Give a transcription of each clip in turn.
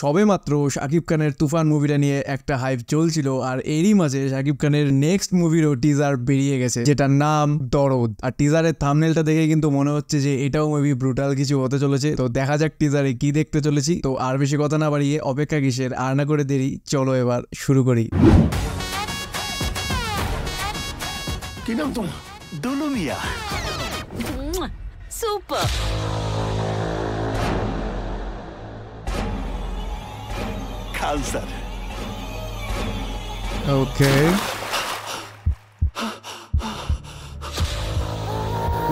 সবে মাত্র শাকিব খানের তুফান মুভিটা নিয়ে একটা হাইপ চলছিল, আর এরই মাঝে শাকিব খানের নেক্সট মুভিরও টিজার বেরিয়ে গেছে, যেটার নাম দরদ। আর টিজারের থাম্বনেলটা দেখে কিন্তু মনে হচ্ছে যে এটাও মেবি ব্রুটাল কিছু হতে চলেছে। তো দেখা যাক টিজারে কি দেখতে চলেছি। তো আর বেশি কথা না বাড়িয়ে অপেক্ষা কিসের, আর না করে দেরি, চলো এবার শুরু করি। কি নাম তোমার? Dulu Miya. Super. Khan sir. Okay,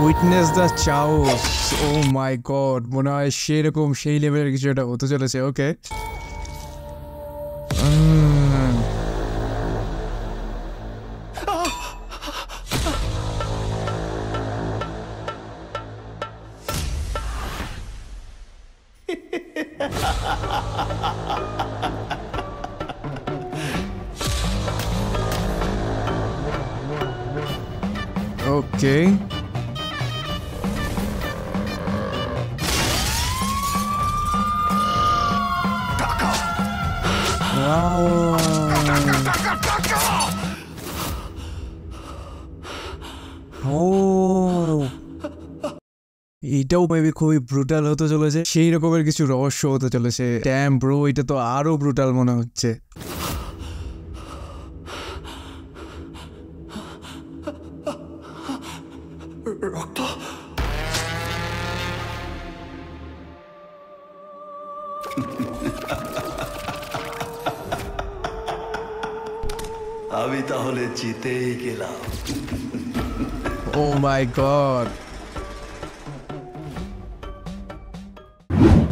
witness the chaos. Oh my god, মনে হয় সেরকম সেই লেভেলের কিছু একটা হতে চলেছে। ওকে, ওকে, এটাও মেবি খুবই ব্রুটাল হতে চলেছে, সেই রকমের কিছু রহস্য হতে চলেছে। ড্যাম ব্রো, এটা তো আরো ব্রুটাল মনে হচ্ছে। রক্ত। আমি তাহলে জিতেই গেলাম। ও মাই গড।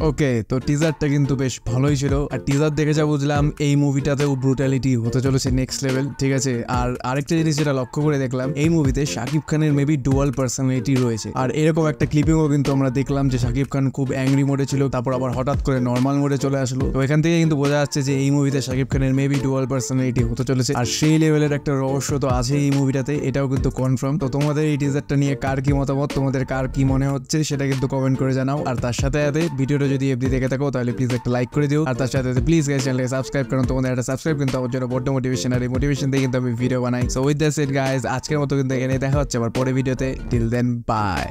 ওকে, তো টিজারটা কিন্তু বেশ ভালোই ছিল, আর টিজার দেখে যা বুঝলাম এই মুভিটাতেও ব্রুটালিটি হতে চলেছে নেক্সট লেভেল। ঠিক আছে, আর আরেকটা জিনিস যেটা লক্ষ্য করে দেখলাম, এই মুভিতে শাকিব খানের মেবি ডুয়াল পার্সোনালিটি রয়েছে। আর এরকম একটা ক্লিপিংও কিন্তু আমরা দেখলাম যে শাকিব খান খুব অ্যাংরি মোডে ছিল, তারপর আবার হঠাৎ করে নর্মাল মোডে চলে আসলো। তো এখান থেকে কিন্তু বোঝা যাচ্ছে যে এই মুভিতে শাকিব খানের মেবি ডুয়াল পার্সোনালিটি হতে চলেছে, আর সেই লেভেলের একটা রহস্য তো আছে এই মুভিটাতে, এটাও কিন্তু কনফার্ম। তো তোমাদের এই টিজারটা নিয়ে কার কি মতামত, তোমাদের কার কি মনে হচ্ছে সেটা কিন্তু কমেন্ট করে জানাও। আর তার সাথে সাথে ভিডিওটা যদি এফডি দেখে থাকো তাহলে প্লিজ একটা লাইক করে দিও, আর তার সাথে প্লিজ গাইস চ্যানেলকে সাবস্ক্রাইব করুন। তোমাদের একটা সাবস্ক্রাইব কিন্তু আমার জন্য বড় মোটিভেশন, আর এই মোটিভেশন দিয়ে কিন্তু আমি ভিডিও বানাই। So with that's it guys, আজকের মতো কিন্তু এখানে দেখা হচ্ছে আবার পরে ভিডিওতে। Till then, by.